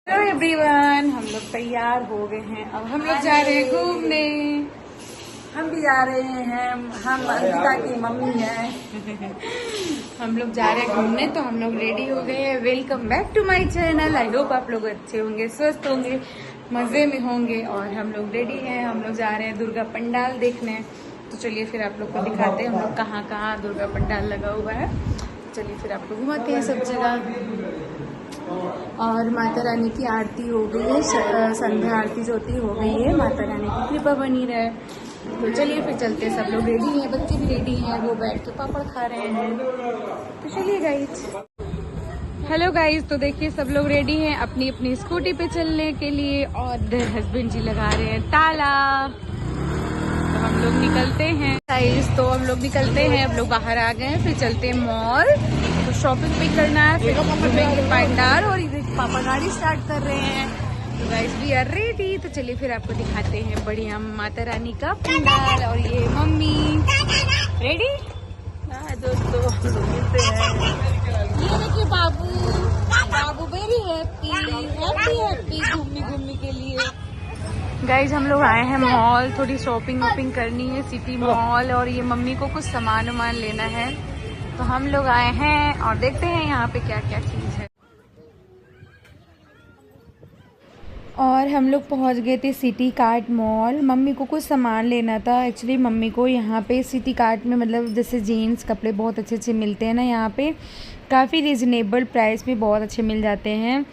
Hello everyone, हम लोग तैयार हो गए हैं। अब हम लोग जा रहे हैं घूमने। हम भी जा रहे हैं। हम अंकिता की मम्मी हैं। हम लोग जा रहे हैं घूमने, तो हम लोग रेडी हो गए हैं। Welcome back to my channel. I hope आप लोग अच्छे होंगे, स्वस्थ होंगे, मजे में होंगे। और हम लोग रेडी हैं। हम लोग जा रहे हैं दुर्गा पंडाल देखने। तो चलिए फिर आप लोग को दिखाते हैं हम लोग कहाँ कहाँ दुर्गा पंडाल लगा हुआ है। चलिए फिर आपको घुमाते हैं सब जगह। और माता रानी की आरती हो गई है, संध्या आरती जो होती हो गई है। माता रानी की कृपा बनी रहे। तो चलिए फिर चलते हैं। सब लोग रेडी हैं, बच्चे भी रेडी हैं, वो बैठ के पापड़ खा रहे हैं। तो चलिए गाइज। हेलो गाइज, तो देखिए सब लोग रेडी हैं अपनी अपनी स्कूटी पे चलने के लिए। और हस्बैंड जी लगा रहे हैं ताला। तो हम लोग निकलते हैं गाइज। तो हम लोग निकलते हैं, हम लोग बाहर आ गए हैं। फिर चलते हैं मॉल, तो शॉपिंग भी करना है। फिर घूमेंगे पंडाल। और इधर पापा गाड़ी स्टार्ट कर रहे हैं। तो गाइस वी आर रेडी। तो चलिए फिर आपको दिखाते हैं बढ़िया माता रानी का पंडाल। और ये मम्मी रेडी दोस्तों। ये देखिए बाबू, बाबू वेरी हैप्पी हैप्पी हैप्पी घूमने के लिए। गाइज हम लोग आए हैं मॉल, थोड़ी शॉपिंग वॉपिंग करनी है सिटी मॉल। और ये मम्मी को कुछ सामान वामान लेना है, तो हम लोग आए हैं और देखते हैं यहाँ पे क्या क्या चीज़ है। और हम लोग पहुँच गए थे सिटी कार्ट मॉल। मम्मी को कुछ सामान लेना था। एक्चुअली मम्मी को यहाँ पे सिटी कार्ट में मतलब जैसे जीन्स कपड़े बहुत अच्छे अच्छे मिलते हैं ना, यहाँ पे काफ़ी रिजनेबल प्राइस में बहुत अच्छे मिल जाते हैं।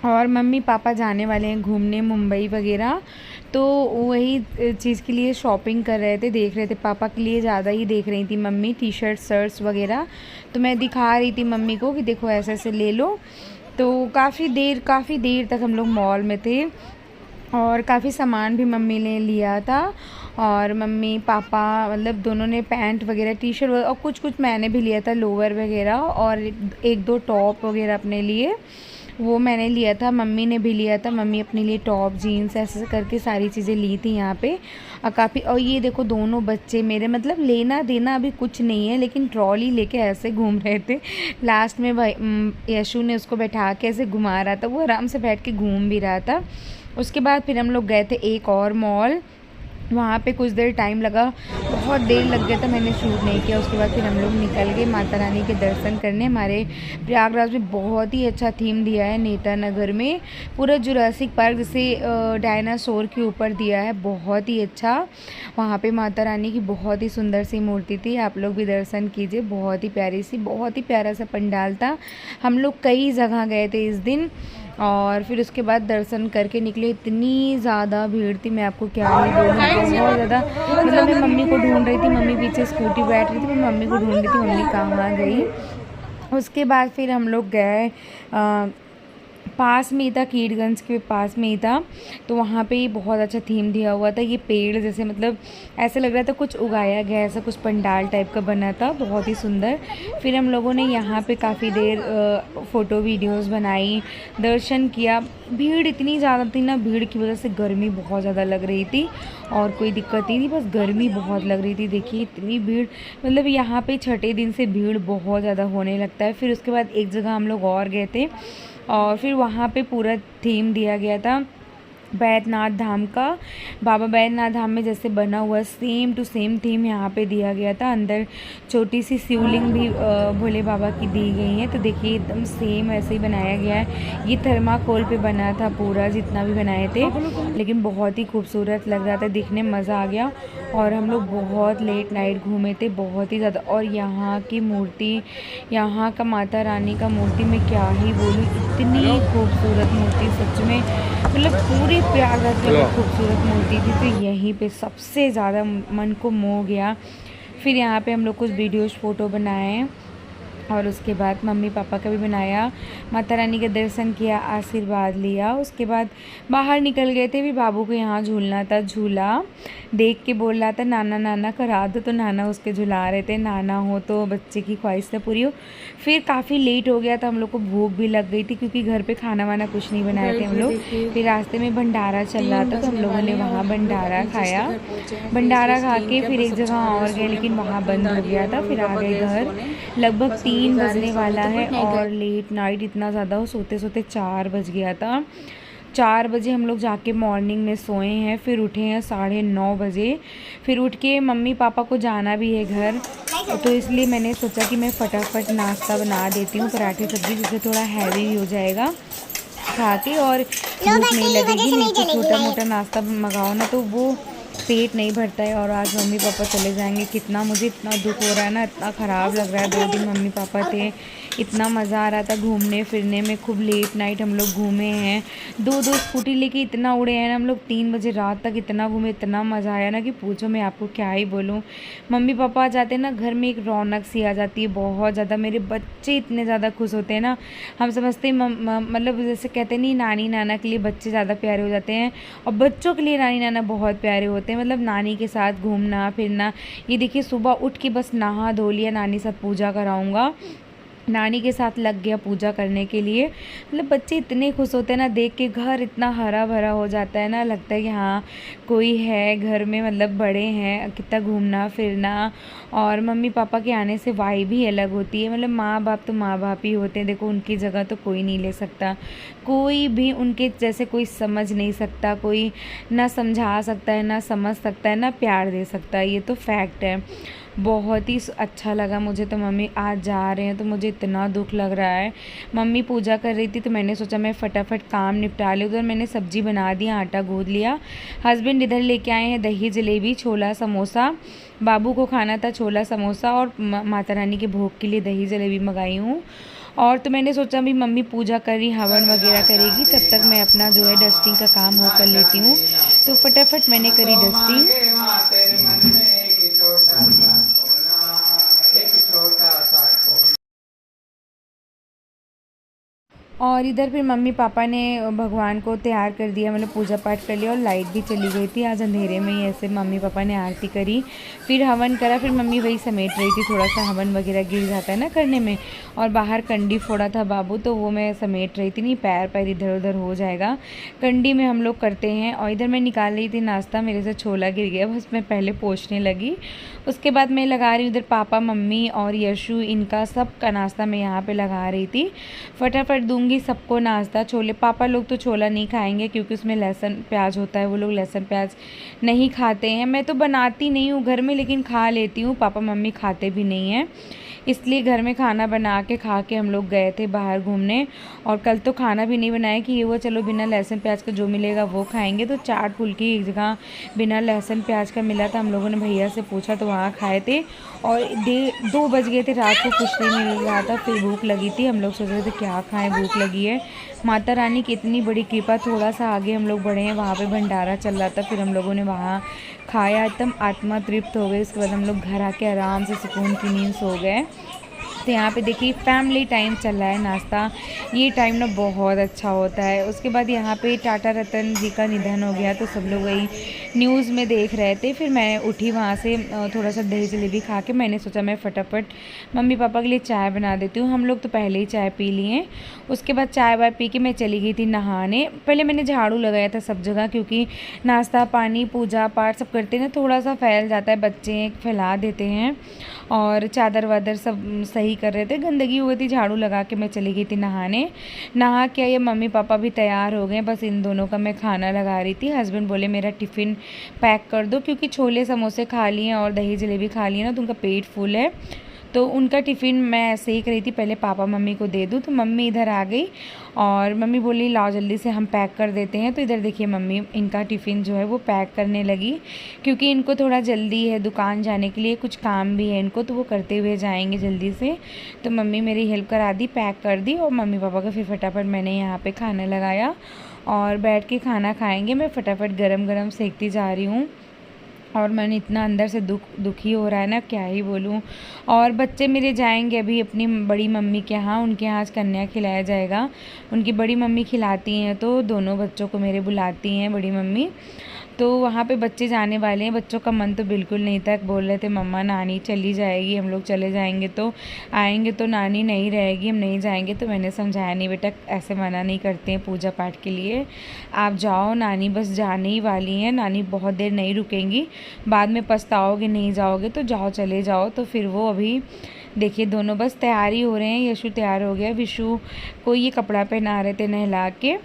और मम्मी पापा जाने वाले हैं घूमने मुंबई वगैरह, तो वही चीज़ के लिए शॉपिंग कर रहे थे, देख रहे थे। पापा के लिए ज़्यादा ही देख रही थी मम्मी, टी शर्ट शर्ट्स वगैरह। तो मैं दिखा रही थी मम्मी को कि देखो ऐसे ऐसे ले लो। तो काफ़ी देर तक हम लोग मॉल में थे। और काफ़ी सामान भी मम्मी ने लिया था। और मम्मी पापा मतलब दोनों ने पैंट वगैरह टी शर्ट और कुछ मैंने भी लिया था, लोअर वगैरह। और एक दो टॉप वगैरह अपने लिए वो मैंने लिया था, मम्मी ने भी लिया था। मम्मी अपने लिए टॉप जीन्स ऐसे करके सारी चीज़ें ली थी यहाँ पे। और काफ़ी, और ये देखो दोनों बच्चे मेरे मतलब लेना देना अभी कुछ नहीं है, लेकिन ट्रॉली लेके ऐसे घूम रहे थे। लास्ट में भाई यशु ने उसको बैठा के ऐसे घुमा रहा था, वो आराम से बैठ के घूम भी रहा था। उसके बाद फिर हम लोग गए थे एक और मॉल, वहाँ पे कुछ देर टाइम लगा, बहुत देर लग गया था, मैंने शूट नहीं किया। उसके बाद फिर हम लोग निकल गए माता रानी के दर्शन करने। हमारे प्रयागराज में बहुत ही अच्छा थीम दिया है, नेता नगर में पूरा जुरासिक पार्क जैसे डायनासोर के ऊपर दिया है, बहुत ही अच्छा। वहाँ पे माता रानी की बहुत ही सुंदर सी मूर्ति थी, आप लोग भी दर्शन कीजिए। बहुत ही प्यारी सी, बहुत ही प्यारा सा पंडाल था। हम लोग कई जगह गए थे इस दिन। और फिर उसके बाद दर्शन करके निकले। इतनी ज़्यादा भीड़ थी, मैं आपको क्या ही बोलूँ, बहुत ज़्यादा। मतलब मैं मम्मी को ढूंढ रही थी, मम्मी पीछे स्कूटी बैठ रही थी, मैं मम्मी को ढूंढ रही थी, मम्मी कहाँ गई। उसके बाद फिर हम लोग गए पास में ही था, कीड़गंज के पास में ही था। तो वहाँ पे बहुत अच्छा थीम दिया हुआ था। ये पेड़ जैसे मतलब ऐसा लग रहा था कुछ उगाया गया, ऐसा कुछ पंडाल टाइप का बना था, बहुत ही सुंदर। फिर हम लोगों ने यहाँ पे काफ़ी देर फ़ोटो वीडियोस बनाई, दर्शन किया। भीड़ इतनी ज़्यादा थी ना, भीड़ की वजह से गर्मी बहुत ज़्यादा लग रही थी। और कोई दिक्कत नहीं थी, बस गर्मी बहुत लग रही थी। देखिए इतनी भीड़, मतलब यहाँ पे छठे दिन से भीड़ बहुत ज़्यादा होने लगता है। फिर उसके बाद एक जगह हम लोग और गए थे, और फिर वहाँ पे पूरा थीम दिया गया था बैद्यनाथ धाम का। बाबा बैद्यनाथ धाम में जैसे बना हुआ सेम टू सेम थीम यहाँ पे दिया गया था। अंदर छोटी सी शिवलिंग भी भोले बाबा की दी गई है। तो देखिए एकदम सेम ऐसे ही बनाया गया है। ये थर्माकोल पे बना था पूरा, जितना भी बनाए थे, लेकिन बहुत ही खूबसूरत लग रहा था, दिखने मज़ा आ गया। और हम लोग बहुत लेट नाइट घूमे थे, बहुत ही ज़्यादा। और यहाँ की मूर्ति, यहाँ का माता रानी का मूर्ति मैं क्या ही बोलूँ, इतनी खूबसूरत मूर्ति सच में, मतलब पूरे प्रयागराज में खूबसूरत मूर्ति थी। तो यहीं पे सबसे ज़्यादा मन को मोह गया। फिर यहाँ पे हम लोग कुछ वीडियोस फ़ोटो बनाए। और उसके बाद मम्मी पापा का भी बनाया, माता रानी के दर्शन किया, आशीर्वाद लिया। उसके बाद बाहर निकल गए थे। भी बाबू को यहाँ झूलना था, झूला देख के बोल रहा था नाना नाना करा दो, तो नाना उसके झुला रहे थे। नाना हो तो बच्चे की ख्वाहिश से पूरी हो। फिर काफ़ी लेट हो गया था, हम लोग को भूख भी लग गई थी, क्योंकि घर पे खाना वाना कुछ नहीं बनाए थे हम लोग। फिर रास्ते में भंडारा चल रहा था, तो हम लोगों ने वहाँ भंडारा खाया। भंडारा खा के फिर एक जगह और गए, लेकिन वहाँ बंद हो गया था। फिर आ गए घर, लगभग 3 बजने वाला है और लेट नाइट इतना ज़्यादा हो, सोते सोते 4 बज गया था। 4 बजे हम लोग जाके मॉर्निंग में सोए हैं, फिर उठे हैं 9:30 बजे। फिर उठ के मम्मी पापा को जाना भी है घर, तो इसलिए मैंने सोचा कि मैं फटाफट नाश्ता बना देती हूँ, पराठे सब्ज़ी, जिससे थोड़ा हैवी हो जाएगा खा के और भूख नहीं लगेगी। नहीं तो छोटा मोटा नाश्ता मंगाओ ना तो वो पेट नहीं भरता है। और आज मम्मी पापा चले जाएंगे, कितना मुझे इतना दुख हो रहा है ना, इतना ख़राब लग रहा है। 2 दिन मम्मी पापा थे, इतना मज़ा आ रहा था घूमने फिरने में, खूब लेट नाइट हम लोग घूमे हैं। 2-2 स्कूटी लेके इतना उड़े हैं ना हम लोग, 3 बजे रात तक इतना घूमे, इतना मज़ा आया ना कि पूछो, मैं आपको क्या ही बोलूँ। मम्मी पापा आ जाते हैं ना घर में, एक रौनक सी आ जाती है बहुत ज़्यादा। मेरे बच्चे इतने ज़्यादा खुश होते हैं ना, हम समझते हैं मतलब जैसे कहते नहीं, नानी नाना के लिए बच्चे ज़्यादा प्यारे हो जाते हैं और बच्चों के लिए नानी नाना बहुत प्यारे होते हैं। मतलब नानी के साथ घूमना फिरना, ये देखिए सुबह उठ के बस नहा धो लिया, नानी साथ पूजा कराऊंगा, नानी के साथ लग गया पूजा करने के लिए। मतलब बच्चे इतने खुश होते हैं ना देख के, घर इतना हरा भरा हो जाता है ना, लगता है कि हाँ कोई है घर में, मतलब बड़े हैं, कितना घूमना फिरना। और मम्मी पापा के आने से वाइब भी अलग होती है। मतलब माँ बाप तो माँ बाप ही होते हैं, देखो उनकी जगह तो कोई नहीं ले सकता, कोई भी उनके जैसे कोई समझ नहीं सकता, कोई ना समझा सकता है, ना समझ सकता है, ना प्यार दे सकता है, ये तो फैक्ट है। बहुत ही अच्छा लगा मुझे तो मम्मी आज जा रहे हैं, तो मुझे इतना दुख लग रहा है। मम्मी पूजा कर रही थी तो मैंने सोचा मैं फटाफट काम निपटा लूँ। उधर मैंने सब्जी बना दी, आटा गूँथ लिया। हस्बैंड इधर लेके आए हैं दही जलेबी छोला समोसा, बाबू को खाना था छोला समोसा, और माता रानी के भोग के लिए दही जलेबी मंगाई हूँ। और तो मैंने सोचा भी मम्मी पूजा करी, हवन वगैरह करेगी, तब तक मैं अपना जो है डस्टिंग का काम वो कर लेती हूँ। तो फटाफट मैंने करी डस्टिंग। और इधर फिर मम्मी पापा ने भगवान को तैयार कर दिया, मतलब पूजा पाठ कर लिया, और लाइट भी चली गई थी। आज अंधेरे में ही ऐसे मम्मी पापा ने आरती करी, फिर हवन करा। फिर मम्मी वही समेट रही थी, थोड़ा सा हवन वगैरह गिर जाता है ना करने में, और बाहर कंडी फोड़ा था बाबू, तो वो मैं समेट रही थी, नहीं पैर पैर इधर उधर हो जाएगा, कंडी में हम लोग करते हैं। और इधर मैं निकाल रही थी नाश्ता, मेरे से छोला गिर गया, बस मैं पहले पोंछने लगी, उसके बाद मैं लगा रही हूँ इधर पापा मम्मी और यशु, इनका सब का नाश्ता मैं यहाँ पे लगा रही थी। फटाफट दूंगी सबको नाश्ता। छोले पापा लोग तो छोला नहीं खाएंगे क्योंकि उसमें लहसुन प्याज होता है, वो लोग लहसुन प्याज नहीं खाते हैं। मैं तो बनाती नहीं हूँ घर में, लेकिन खा लेती हूँ, पापा मम्मी खाते भी नहीं हैं, इसलिए घर में खाना बना के खा के हम लोग गए थे बाहर घूमने। और कल तो खाना भी नहीं बनाया कि ये वो चलो बिना लहसुन प्याज का जो मिलेगा वो खाएंगे, तो चाट फुल्की एक जगह बिना लहसुन प्याज का मिला था, हम लोगों ने भैया से पूछा तो वहाँ खाए थे। और 2 बज गए थे रात को, कुछ नहीं मिल रहा था, फिर भूख लगी थी, हम लोग सोच रहे थे क्या खाएं, भूख लगी है। माता रानी की इतनी बड़ी कृपा, थोड़ा सा आगे हम लोग बढ़े हैं, वहाँ पे भंडारा चल रहा था, फिर हम लोगों ने वहाँ खाया, एकदम आत्मा तृप्त हो गई। उसके बाद हम लोग घर आके आराम से सुकून की नींद सो गए। तो यहाँ पे देखिए फैमिली टाइम चल रहा है, नाश्ता, ये टाइम ना बहुत अच्छा होता है। उसके बाद यहाँ पे टाटा रतन जी का निधन हो गया, तो सब लोग वही न्यूज़ में देख रहे थे। फिर मैं उठी वहाँ से, थोड़ा सा दही जलेबी खा के मैंने सोचा मैं फटाफट मम्मी पापा के लिए चाय बना देती हूँ। हम लोग तो पहले ही चाय पी लिए, उसके बाद चाय वाय पी के मैं चली गई थी नहाने। पहले मैंने झाड़ू लगाया था सब जगह, क्योंकि नाश्ता पानी पूजा पाठ सब करते हैं ना, थोड़ा सा फैल जाता है, बच्चे फैला देते हैं। और चादर वादर सब सही कर रहे थे, गंदगी हो गई थी, झाड़ू लगा के मैं चली गई थी नहाने। नहा के ये मम्मी पापा भी तैयार हो गए, बस इन दोनों का मैं खाना लगा रही थी। हस्बैंड बोले मेरा टिफ़िन पैक कर दो, क्योंकि छोले समोसे खा लिए और दही जलेबी खा लिए ना, तो उनका पेट फुल है, तो उनका टिफ़िन मैं ऐसे ही करी थी पहले पापा मम्मी को दे दूँ। तो मम्मी इधर आ गई और मम्मी बोली लाओ जल्दी से हम पैक कर देते हैं। तो इधर देखिए मम्मी इनका टिफ़िन जो है वो पैक करने लगी, क्योंकि इनको थोड़ा जल्दी है दुकान जाने के लिए, कुछ काम भी है इनको, तो वो करते हुए जाएंगे जल्दी से। तो मम्मी मेरी हेल्प करा दी, पैक कर दी, और मम्मी पापा का फिर फटाफट मैंने यहाँ पर खाना लगाया और बैठ के खाना खाएँगे। मैं फटाफट गरम गरम सेकती जा रही हूँ, और मैंने इतना अंदर से दुखी हो रहा है ना, क्या ही बोलूँ। और बच्चे मेरे जाएंगे अभी अपनी बड़ी मम्मी के यहाँ, उनके यहाँ आज कन्या खिलाया जाएगा, उनकी बड़ी मम्मी खिलाती हैं, तो दोनों बच्चों को मेरे बुलाती हैं बड़ी मम्मी, तो वहाँ पे बच्चे जाने वाले हैं। बच्चों का मन तो बिल्कुल नहीं था, बोल रहे थे मम्मा नानी चली जाएगी, हम लोग चले जाएंगे तो आएंगे तो नानी नहीं रहेगी, हम नहीं जाएंगे। तो मैंने समझाया नहीं बेटा, ऐसे मना नहीं करते हैं पूजा पाठ के लिए, आप जाओ, नानी बस जाने ही वाली हैं, नानी बहुत देर नहीं रुकेंगी, बाद में पछताओगे नहीं जाओगे तो जाओ चले जाओ। तो फिर वो अभी देखिए दोनों बस तैयार ही हो रहे हैं। यशु तैयार हो गया, विशु को ये कपड़ा पहना रहे थे नहला के,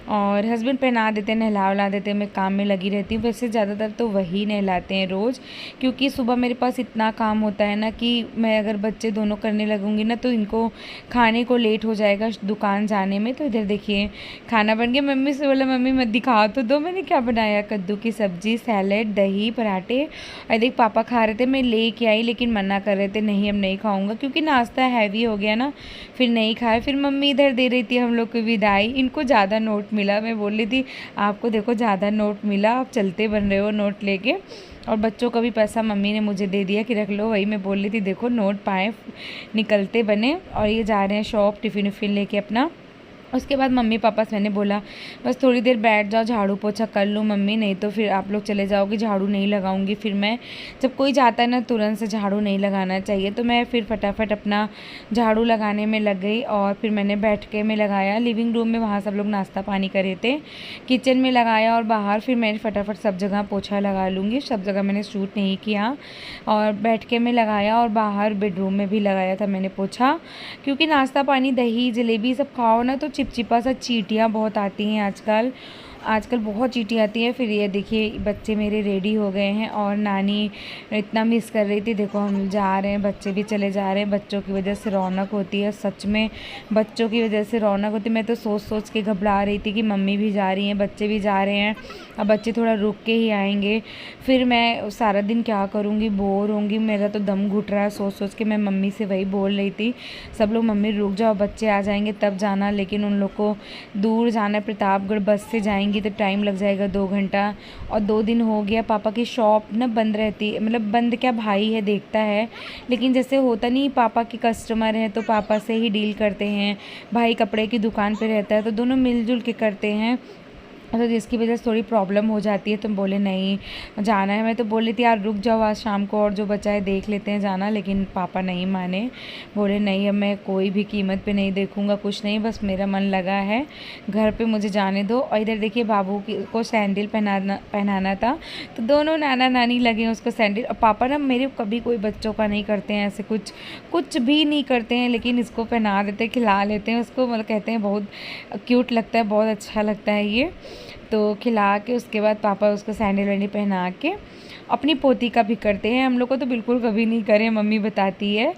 और हस्बैंड पहना देते, नहला वला देते। मैं काम में लगी रहती हूँ। वैसे ज़्यादातर तो वही नहलाते हैं रोज़, क्योंकि सुबह मेरे पास इतना काम होता है ना कि मैं अगर बच्चे दोनों करने लगूँगी ना तो इनको खाने को लेट हो जाएगा दुकान जाने में। तो इधर देखिए खाना बन गया। मम्मी से बोला मम्मी मत दिखा तो दो मैंने क्या बनाया, कद्दू की सब्ज़ी, सैलेड, दही, पराठे। और देख पापा खा रहे थे, मैं लेके आई लेकिन मना कर रहे थे नहीं अब नहीं खाऊँगा, क्योंकि नाश्ता हैवी हो गया ना, फिर नहीं खाए। फिर मम्मी इधर दे रही थी हम लोग को विदाई। इनको ज़्यादा नोट मिला, मैं बोल रही थी आपको देखो ज़्यादा नोट मिला, आप चलते बन रहे हो नोट लेके। और बच्चों का भी पैसा मम्मी ने मुझे दे दिया कि रख लो। वही मैं बोल रही थी देखो नोट पाए निकलते बने। और ये जा रहे हैं शॉप टिफ़िन विफ़िन लेके अपना। उसके बाद मम्मी पापा से मैंने बोला बस थोड़ी देर बैठ जाओ, झाड़ू पोछा कर लूँ मम्मी, नहीं तो फिर आप लोग चले जाओगे, झाड़ू नहीं लगाऊंगी। फिर मैं जब कोई जाता है ना तुरंत से झाड़ू नहीं लगाना चाहिए, तो मैं फिर फटाफट अपना झाड़ू लगाने में लग गई। और फिर मैंने बैठ के में लगाया लिविंग रूम में, वहाँ सब लोग नाश्ता पानी करे थे। किचन में लगाया और बाहर फिर मैंने फटाफट सब जगह पोछा लगा लूँगी, सब जगह मैंने शूट नहीं किया। और बैठ के में लगाया और बाहर बेडरूम में भी लगाया था मैंने पोछा, क्योंकि नाश्ता पानी दही जलेबी सब खाओ ना तो चिपचिपा सा चींटियाँ बहुत आती हैं आजकल बहुत चींटी आती है। फिर ये देखिए बच्चे मेरे रेडी हो गए हैं और नानी इतना मिस कर रही थी। देखो हम जा रहे हैं, बच्चे भी चले जा रहे हैं। बच्चों की वजह से रौनक होती है, सच में बच्चों की वजह से रौनक होती है। मैं तो सोच सोच के घबरा रही थी कि मम्मी भी जा रही हैं, बच्चे भी जा रहे हैं, अब बच्चे थोड़ा रुक के ही आएंगे। फिर मैं सारा दिन क्या करूँगी, बोर होंगी, मेरा तो दम घुट रहा है सोच सोच के। मैं मम्मी से वही बोल रही थी सब लोग मम्मी रुक जाओ, बच्चे आ जाएंगे तब जाना। लेकिन उन लोग को दूर जाना है, प्रतापगढ़ बस से जाएंगी तो टाइम लग जाएगा 2 घंटा। और 2 दिन हो गया पापा की शॉप ना बंद रहती है, मतलब बंद क्या, भाई है देखता है, लेकिन जैसे होता नहीं पापा के कस्टमर हैं तो पापा से ही डील करते हैं, भाई कपड़े की दुकान पे रहता है तो दोनों मिलजुल के करते हैं। तो जिसकी वजह से थोड़ी प्रॉब्लम हो जाती है। तुम बोले नहीं जाना है, मैं तो बोल रही थी यार रुक जाओ आज शाम को और जो बचा है देख लेते हैं जाना, लेकिन पापा नहीं माने, बोले नहीं अब मैं कोई भी कीमत पे नहीं देखूंगा, कुछ नहीं, बस मेरा मन लगा है घर पे मुझे जाने दो। और इधर देखिए बाबू को सैंडल पहनाना था तो दोनों नाना नानी लगे उसको सैंडल। और पापा ना मेरे कभी कोई बच्चों का नहीं करते हैं ऐसे, कुछ भी नहीं करते हैं, लेकिन इसको पहना देते हैं, खिला लेते हैं उसको, मतलब कहते हैं बहुत क्यूट लगता है, बहुत अच्छा लगता है ये। तो खिला के उसके बाद पापा उसको सैंडल वैंडल पहना के अपनी पोती का भी करते हैं। हम लोग को तो बिल्कुल कभी नहीं करे, मम्मी बताती है।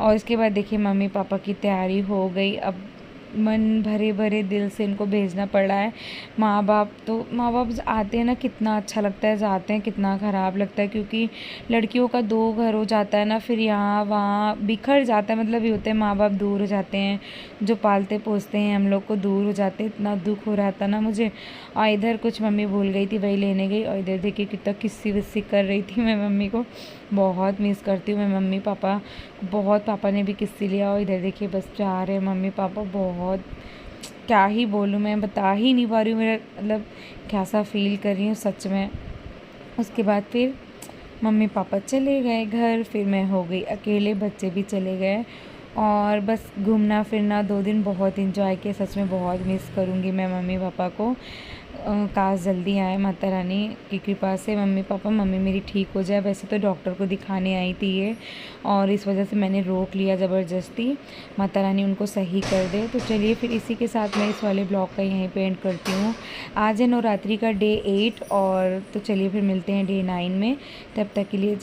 और इसके बाद देखिए मम्मी पापा की तैयारी हो गई। अब मन भरे भरे दिल से इनको भेजना पड़ रहा है। माँ बाप आते हैं ना कितना अच्छा लगता है, जाते हैं कितना ख़राब लगता है, क्योंकि लड़कियों का 2 घर हो जाता है ना, फिर यहाँ वहाँ बिखर जाता है। मतलब ये होते हैं माँ बाप दूर हो जाते हैं, जो पालते पोसते हैं हम लोग को दूर हो जाते हैं, इतना दुख हो रहा था ना मुझे। और इधर कुछ मम्मी भूल गई थी वही लेने गई। और इधर देखिए कितना किस्सी विस्सी कर रही थी। मैं मम्मी को बहुत मिस करती हूँ, मैं मम्मी पापा बहुत, पापा ने भी किस्सी लिया। और इधर देखिए बस जा रहे हैं मम्मी पापा, बहुत क्या ही बोलूँ, मैं बता ही नहीं पा रही हूँ मेरा मतलब कैसा फ़ील कर रही हूँ सच में। उसके बाद फिर मम्मी पापा चले गए घर, फिर मैं हो गई अकेले, बच्चे भी चले गए। और बस घूमना फिरना 2 दिन बहुत इंजॉय किया, सच में बहुत मिस करूँगी मैं मम्मी पापा को। काश जल्दी आए माता रानी की कृपा से, मम्मी मेरी ठीक हो जाए। वैसे तो डॉक्टर को दिखाने आई थी ये, और इस वजह से मैंने रोक लिया ज़बरदस्ती, माता रानी उनको सही कर दे। तो चलिए फिर इसी के साथ मैं इस वाले ब्लॉग का यहीं पे एंड करती हूँ। आज है नवरात्रि का डे 8, और तो चलिए फिर मिलते हैं डे 9 में। तब तक के लिए